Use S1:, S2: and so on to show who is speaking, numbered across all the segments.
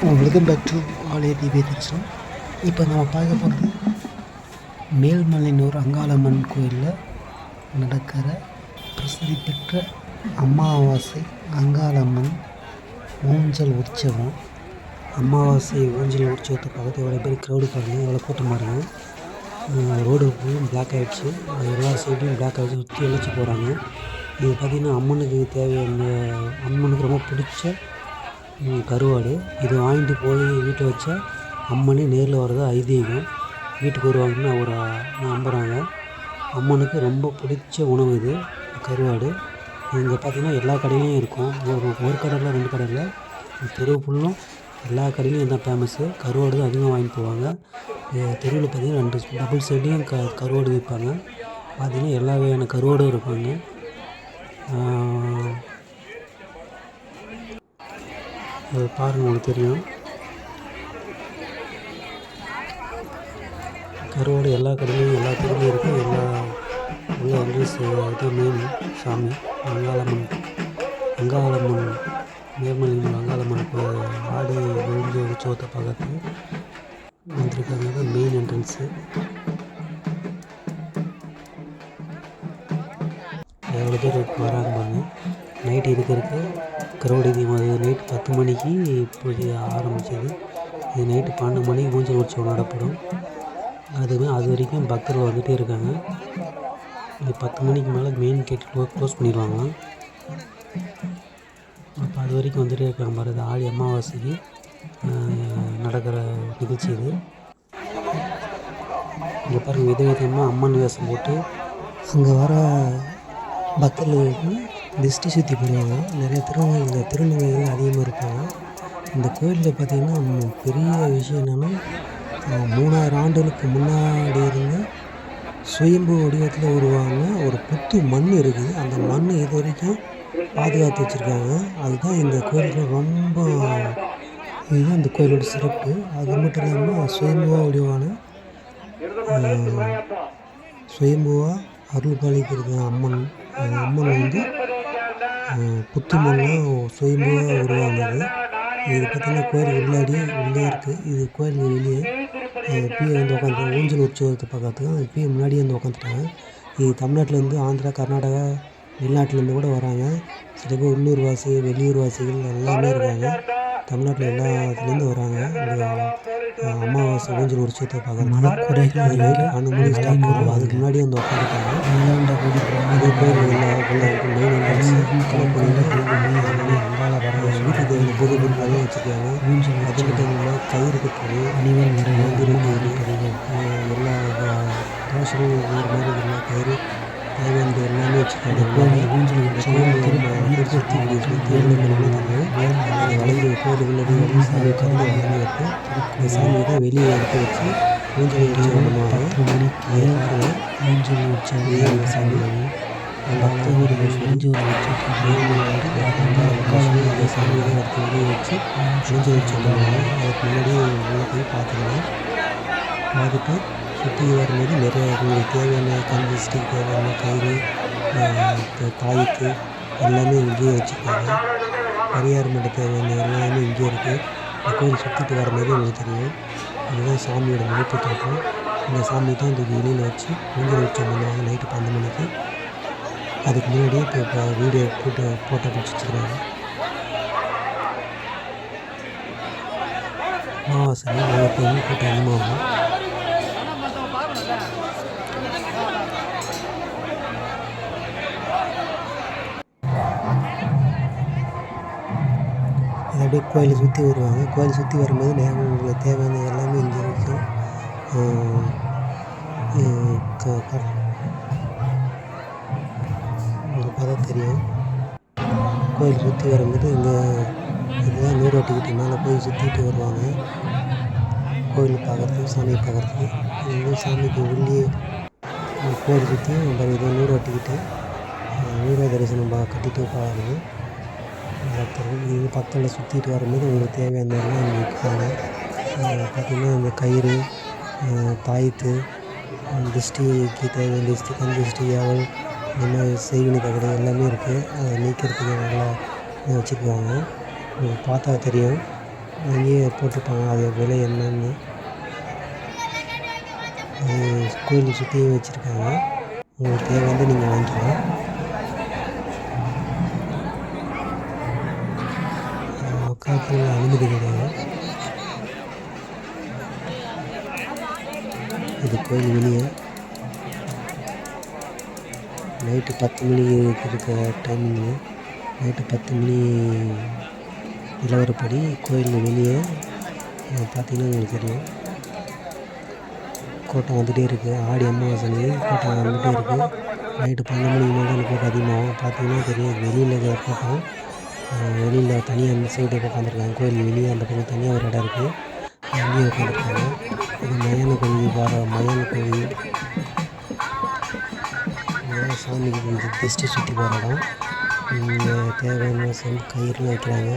S1: Welcome back to ஆலய தீபே தரிசனம். இப்போ நம்ம பார்க்க போகிறது மேல்மலையனூர் அங்காளம்மன் கோயிலில் நடக்கிற பிரசித்தி பெற்ற அமாவாசை அங்காளம்மன் ஊஞ்சல் உற்சவம். அமாவாசை ஊஞ்சல் உற்சவத்தை பார்த்து எவ்வளோ பேர் க்ரௌடு பாருங்கள், எவ்வளோ கூட்டமாக இருக்கும். ரோடு ஃபுல்லும் பிளாக் ஆகிடுச்சு, எல்லா சைட்லையும் பிளாக் ஆகிடுச்சு, சுற்றி இழைச்சி போகிறாங்க. இது பார்த்திங்கன்னா அம்மனுக்கு தேவையான, அம்மனுக்கு ரொம்ப பிடிச்ச கருவாடு. இது வாங்கிட்டு போய் வீட்டில் வச்சா அம்மனே நேரில் வர்றது ஐதீகம். வீட்டுக்கு வருவாங்கன்னு அவர் நம்புகிறாங்க. அம்மனுக்கு ரொம்ப பிடிச்ச உணவு இது கருவாடு. இங்கே பார்த்திங்கன்னா எல்லா கடையிலையும் இருக்கும். ஒரு கடையில் 2 கடையில் தெரு ஃபுல்லும் எல்லா கடையிலையும் இதுதான் ஃபேமஸ்ஸு. கருவாடு தான் அதிகமாக வாங்கிட்டு போவாங்க. தெருவில் பார்த்திங்கன்னா 2 டபுள் சைட்லேயும் கருவாடு விற்பாங்க. பார்த்திங்கன்னா எல்லா வகையான கருவாடும் இருப்பாங்க. அது பாருங்கள், உங்களுக்கு தெரியும். கருவாடு எல்லா கடையிலையும் எல்லா தெருவிலையும் இருக்குது. எல்லா என்ட்ரன்ஸ் இதுதான் மெயின் சாமி அங்காளம்மன் மேல்மலையனூர் அங்காளம்மன் ஆடு விழுந்து உற்சவத்தை பார்க்கறதுக்கு வந்திருக்காங்க. தான் மெயின் என்ட்ரன்ஸு. எவ்வளோ பேர் வராங்க பாருங்க. நைட்டு இருக்கிறதுக்கு கருவாடு அதிகமாக நைட்டு 10 மணிக்கு பூஜை ஆரம்பிச்சது. இது நைட்டு 12 மணிக்கு ஊஞ்சல் உற்சவம் நடப்படும். அது வரைக்கும் பக்தர்கள் வந்துகிட்டே இருக்காங்க. இது 10 மணிக்கு மேலே மெயின் கேட் க்ளோஸ் பண்ணிடுவாங்களாம். அப்போ அது வரைக்கும் வந்துகிட்டே இருக்காங்க பாருது. ஆடி அமாவாசைக்கு நடக்கிற நிகழ்ச்சி இது. இங்கே பாருங்கள், விதவிதமாக அம்மன் வேஷம் போட்டு அங்கே வர பக்தர்களுக்கு திருஷ்டி சுற்றி போடுவாங்க. நிறைய திருநங்கைகள் அதிகமாக இருப்பாங்க. இந்த கோயிலில் பார்த்திங்கன்னா பெரிய விஷயம் என்னென்னா, 3000 ஆண்டுகளுக்கு முன்னாடி இருந்து சுயம்பு வடிவத்தில் உருவான ஒரு புத்து மண் இருக்குது. அந்த மண் இது வரைக்கும் பாதுகாத்து வச்சுருக்காங்க. அதுதான் இந்த கோயிலுக்கு ரொம்ப, இதுதான் இந்த கோயிலோட சிறப்பு. அது மட்டும் இல்லாமல் சுயம்புவாக அருள் பாலிக்கிறது அம்மன். அம்மன் வந்து புத்து மண்ணாக சுயம்புவாக உருவானது. இது பார்த்திங்கன்னா கோயில் உள்ளே இருக்குது. இது கோயிலுக்கு வெளியே இப்பயே வந்து உட்காந்து ஊஞ்சல் உற்சவத்தை பார்க்கறதுக்கு இப்பயே முன்னாடியே வந்து உட்காந்துட்டாங்க. இது தமிழ்நாட்டிலேருந்து, ஆந்திரா, கர்நாடகா, வெளிநாட்டிலேருந்து கூட வராங்க. சில பேர் உள்ளூர் வெளியூர் வாசிகள் எல்லாமே இருக்காங்க. தமிழ்நாட்டில் எல்லா இடத்துலேருந்து வராங்க. இந்த அமாவாசை ஊஞ்சல் உற்சவத்தை பார்க்க மனக்குறைகள் 12 மணி ஸ்டார்ட் பண்ணுவோம். அதுக்கு முன்னாடியே வந்து உட்காந்துட்டாங்க. இதே கோயில் மெயின் அங்காள வர வீட்டுக்கு புது பொருட்கள்லாம் வச்சுருக்காங்க. அது மட்டும் இல்லாமல் கயிறு கட்டுறது, அணிவல் எல்லா தோசைகள் வேறு மாதிரி எல்லா கயிறு தேவையானது எல்லாமே வச்சுருக்காங்க. கோயில் ஊஞ்சல் வளைந்து கோயிலுக்குள்ளே சாமி கருது எல்லாமே இருக்குது. இந்த சாமியை தான் வெளியே எடுத்து வச்சு ஊஞ்சல் உற்சவம் பண்ணுவாங்க. 10 மணிக்கு ஊஞ்சல் உற்சவம் சாமி பக்தர்கள் ஊஞ்சல் அந்த சாமியை தான் எடுத்து வெளியே வச்சு ஊஞ்சல் உற்சவம் பண்ணுவாங்க. அதுக்கு முன்னாடியே உள்ள போய் பார்த்துட்டு சுற்றி வரும்போது நிறைய உங்களுக்கு தேவையான கந்திஷ்டிக்கு தேவையான கயிறு, தாயத்து எல்லாமே இங்கேயே வச்சுருக்காங்க. பரிகாரம் பண்ண தேவையான எல்லாமே இங்கேயே இருக்குது. இந்த கோயில் சுற்றிட்டு வரும்போது உங்களுக்கு தெரியும். இதுதான் சாமியோட முழுப்பு தோட்டம். இந்த சாமி தான் இந்த வெளியில் வச்சு ஊஞ்சல் உற்சவம் பண்ணுவாங்க நைட்டு 12 மணிக்கு. அதுக்கு முன்னாடியே இப்போ வீடியோ போட்டோ பிடிச்சிருக்காங்க. அமாவாசை எப்போதும் கூட்டம் அதிகமாகும். அது அப்படியே கோயிலை சுற்றி வருவாங்க. கோயிலை சுற்றி வரும்போது உங்களுக்கு தேவையான எல்லாமே இங்கே இருக்கும். உங்களுக்கு பார்த்தா தெரியும். கோயில் சுற்றி வரும்போது இங்கே இதுதான் நீரோட்டி கிட்ட மேலே போய் சுற்றிட்டு வருவாங்க. கோயில் பார்க்குறதுக்கு, சாமியை பார்க்குறதுக்கு. இது சாமிக்கு உள்ளே கோயில் சுற்றி நம்ம இதை நீரோட்டிக்கிட்டு நீரோ தரிசனம் கட்டிட்டு பாருங்க. இது பக்கத்தில் சுற்றிட்டு வரும்போது உங்களுக்கு தேவையான எல்லாம் இங்கே விற்பாங்க. பார்த்திங்கன்னா இந்த கயிறு, தாயத்து, திருஷ்டிக்கு தேவையான திருஷ்டி, கண் திருஷ்டி, யாவல், இந்த மாதிரி செய்வினை தகடு எல்லாமே இருக்குது. அதை நீக்கிறதுக்கு நல்லா வச்சுக்குவாங்க. உங்களுக்கு பார்த்தா தெரியும். அங்கேயே போட்டிருப்பாங்க அது விலை என்னன்னு. அது கோயிலை சுற்றியும் வச்சுருக்காங்க. உங்களுக்கு தேவை வந்து நீங்கள் வாங்கிக்கலாம். உட்காரத்துக்கு அனுமதி கிடையாது. இது கோயில் வெளியே நைட்டு 10 மணி இருக்க டைமிங்கு. நைட்டு 10 மணி நிலவரப்படி கோயில் வெளியே பார்த்தீங்கன்னா உங்களுக்கு தெரியும் கூட்டம் வந்துகிட்டே இருக்குது. ஆடி அமாவாசை கூட்டம் வந்துகிட்டே இருக்குது. நைட்டு 12 மணிக்கு மேலே அந்த கூட்டம் அதிகமாகும். பார்த்தீங்கன்னா தெரியும் வெளியில் இருக்கிற கூட்டம். வெளியில் தனியாக அந்த சைடு உட்காந்துருக்காங்க. கோயில் வெளியே அந்த பக்கம் தனியாக ஒரு இடம் இருக்குது. அங்கேயே உட்காந்துருக்காங்க. இது மயான கோழி இதெல்லாம் சாமிக்கு கொஞ்சம் திருஷ்டி சுற்றி போகிற இடம். இங்கே தேவையான கயிறுலாம் வைக்கிறாங்க.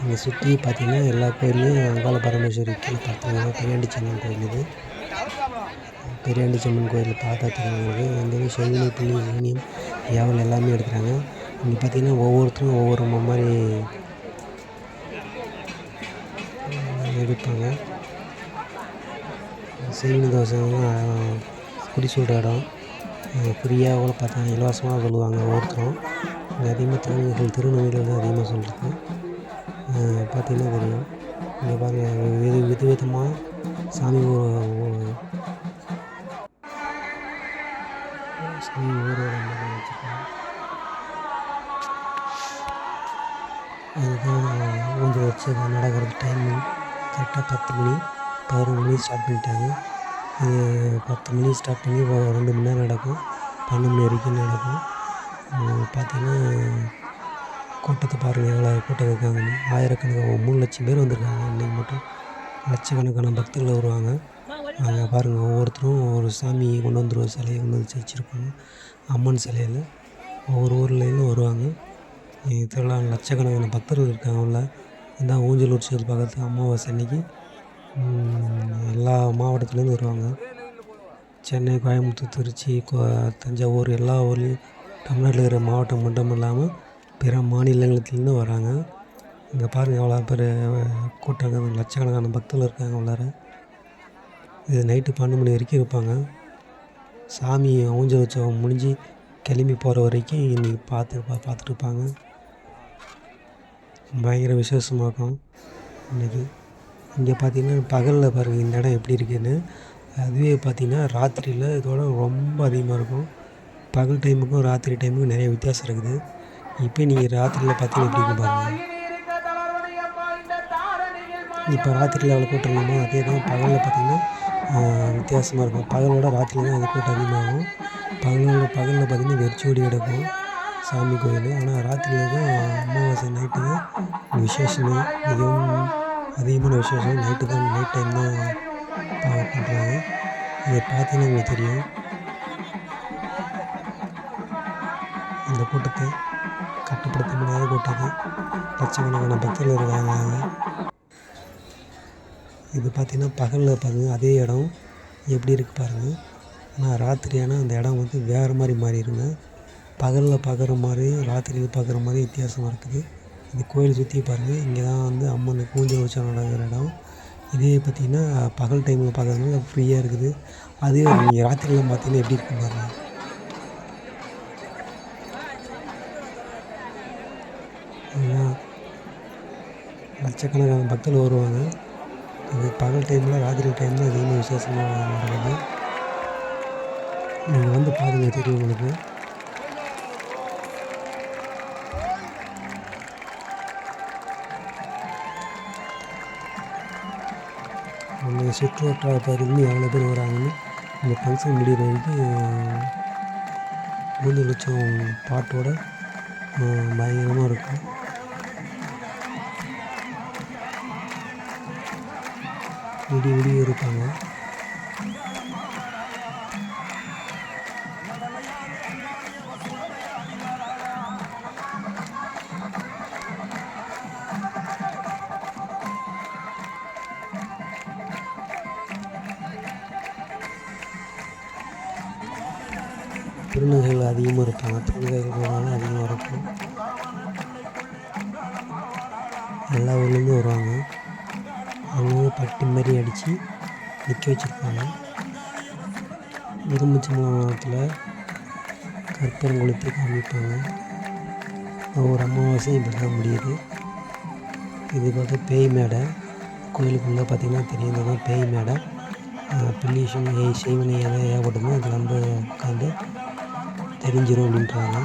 S1: இங்கே சுற்றி பார்த்திங்கன்னா எல்லா கோயிலையும் அங்காள பரமேஸ்வரி கீழே பார்த்தீங்கன்னா பெரியாண்டிச்சம்மன் கோயில். இது பெரியாண்டிச்சம்மன் கோயில் பார்த்தா தெரியுங்களுக்கு வந்து செவினி புள்ளி சீனியம் ஏவல் எல்லாமே எடுக்கிறாங்க. இங்கே பார்த்திங்கன்னா ஒவ்வொருத்தரும் ஒவ்வொரு மாதிரி எடுப்பாங்க. செய்வினி தோசைலாம் குடி சொல்கிற இடம். ஃப்ரீயாக கூட பார்த்தா இலவசமாக சொல்லுவாங்க ஒவ்வொருத்தரும். இங்கே அதிகமாக தமிழர்கள் திருநெல்வேலியில் தான் அதிகமாக சொல்கிறது. பார்த்திங்கன்னா தெரியும். இங்கே பாருங்கள் விதவிதமாக சாமி ஊரோட மாதிரி வச்சுருக்காங்க. இதுதான் ஊஞ்சல் வச்சு நடக்கிறது டைமு. கரெக்டாக 10 மணி 11 மணி ஸ்டார்ட் பண்ணிட்டாங்க. இது 10 மணி ஸ்டார்ட் பண்ணி 2 மணி நேரம் நடக்கும். 12 மணி வரைக்கும் நடக்கும். பார்த்திங்கன்னா கூட்டத்தை பாருங்கள் எவ்வளோ கூட்டம் இருக்காங்கன்னு. ஆயிரக்கணக்கான 3 லட்சம் பேர் வந்திருக்காங்க இன்றைக்கி மட்டும். லட்சக்கணக்கான பக்தர்கள் வருவாங்க. அங்கே பாருங்கள் ஒவ்வொருத்தரும் ஒரு சாமி கொண்டு வந்துருவோம். சிலையை கொண்டு வந்து வச்சுருப்பாங்க. அம்மன் சிலையில் ஒவ்வொரு ஊர்லேயும் வருவாங்க. திருவிழா லட்சக்கணக்கான பக்தர்கள் இருக்காங்க உள்ள. இதான் ஊஞ்சல் உற்சவத்தை பார்க்குறதுக்கு அமாவாசை அன்னைக்கு எல்லா மாவட்டத்துலேருந்து வருவாங்க. சென்னை, கோயம்புத்தூர், திருச்சி, தஞ்சாவூர் எல்லா ஊர்லேயும் தமிழ்நாட்டில் இருக்கிற மாவட்டம் மட்டும் இல்லாமல் பிற மாநிலங்கள்லேருந்து வராங்க. இங்கே பாருங்கள் எவ்வளோ பேர் கூட்டம் லட்சக்கணக்கான பக்தர்கள் இருக்காங்க உள்ளார. இது நைட்டு 12 மணி வரைக்கும் இருப்பாங்க. சாமி ஊஞ்சல் உற்சவம் முடிஞ்சு கிளம்பி போகிற வரைக்கும் இன்றைக்கி பார்த்துட்டு இருப்பாங்க. பயங்கர விசேஷமாக இருக்கும் இன்றைக்கி. இங்கே பார்த்திங்கன்னா பகலில் பாருங்கள் இந்த இடம் எப்படி இருக்குதுன்னு. அதுவே பார்த்திங்கன்னா ராத்திரியில் இதோட ரொம்ப அதிகமாக இருக்கும். பகல் டைமுக்கும் ராத்திரி டைமுக்கும் நிறைய வித்தியாசம் இருக்குது. இப்போ நீங்கள் ராத்திரியில் பார்த்தீங்கன்னா எப்படி இருக்கு பாருங்கள். இப்போ ராத்திரியில் அவ்வளோ கூட்டம் இல்லாமல் அதே தான் பகலில் பார்த்திங்கன்னா வித்தியாசமாக இருக்கும். பகலோட ராத்திரியில் தான் அது கூட்டம் அதிகமாகும். பகலில் பார்த்திங்கன்னா வெறிச்சோடி கிடக்கும் சாமி கோயில். ஆனால் ராத்திரியில் தான் அமாவாசை நைட்டு தான் விசேஷமே. மிகவும் அதிகமான விசேஷம் நைட் டைம் தான் பண்ணுறாங்க. இதை பார்த்தீங்கன்னா உங்களுக்கு தெரியும். இந்த கூட்டத்தை கட்டுப்படுத்த முடியாத கூட்டத்தை லட்சக்கணக்கான பக்தர்கள் இருக்காங்க. இது பார்த்திங்கன்னா பகலில் பாருங்கள் அதே இடம் எப்படி இருக்குது பாருங்கள். ஆனால் ராத்திரியான அந்த இடம் வந்து வேறு மாதிரி மாறிடுங்க. பகலில் பார்க்குற மாதிரி ராத்திரியில் பார்க்குற மாதிரி வித்தியாசமாக இருக்குது. இந்த கோயில் சுற்றி பாருங்கள். இங்கே தான் வந்து அம்மனுக்கு ஊஞ்சல் உற்சவம் நடக்கிற இடம். இதே பார்த்திங்கன்னா பகல் டைமில் பார்க்குறதுனால ஃப்ரீயாக இருக்குது. அதே நீங்கள் ராத்திரியில் பார்த்தீங்கன்னா எப்படி இருக்கும் பாருங்கள். லட்சக்கணக்கான பக்தர்கள் வருவாங்க. இது பகல் டைமில் ராத்திரி டைமில் அதிகமாக விசேஷமாக நடக்குது. நீங்கள் வந்து பாருங்கள் தெரியும் உங்களுக்கு. அந்த சுற்று வட்டாரத்திலிருந்து எவ்வளோ பேர் வராங்கன்னு இந்த ஃபங்க்ஷன் முடிகிற வரைக்கும் ஊஞ்சல் உற்சவம் பாட்டோட பயங்கரமாக இருக்கும். விடிய இருப்பாங்க. திருநங்கைகள் அதிகமாக இருப்பாங்க. திருநங்கைகள் அதிகமாக இருக்கும். எல்லா ஊர்லேருந்து வருவாங்க. அவங்க பட்டி மாதிரி அடித்து நிற்க வச்சுருப்பாங்க. எலுமிச்சம்பழத்தில் கற்பூரம் கொளுத்தி காமிப்பாங்க. ஒரு அமாவாசை இப்படி தான் முடியுது. இது பார்த்தா பேய் மேடை. கோயிலுக்குள்ளே பார்த்திங்கன்னா தெரியும், இந்த தான் பேய் மேடை. பில்லி செய்வினை எதாவது ஏற்படுமோ இதில் வந்து உட்காந்து தெரிஞ்சிடும் அப்படின்றாங்க.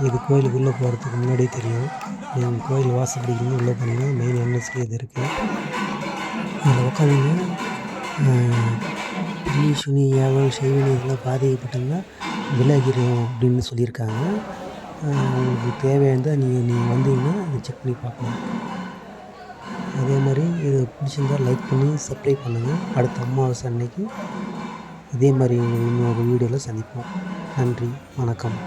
S1: இது கோயிலுக்குள்ளே போகிறதுக்கு முன்னாடியே தெரியும். நீங்கள் கோயில் வாசப்படிக்கு உள்ளே போனீங்கன்னா மெயின் என்ட்ரன்ஸ்லேயே இது இருக்குது. அதில் உட்காந்திங்கன்னா பில்லி சுனி ஏவல் செய்வினை இதெல்லாம் பாதிக்கப்பட்டோம்னா விலகிடும் அப்படின்னு சொல்லியிருக்காங்க. உங்களுக்கு தேவையானதாக நீங்கள் வந்தீங்கன்னா இதை செக் பண்ணி பார்க்கலாம். அதே மாதிரி இது பிடிச்சிருந்தால் லைக் பண்ணி சப்ஸ்கிரைப் பண்ணுங்கள். அடுத்த அமாவாசை அன்னைக்கு இதே மாதிரி இன்னொரு வீடியோவில் சந்திப்போம். நன்றி, வணக்கம்.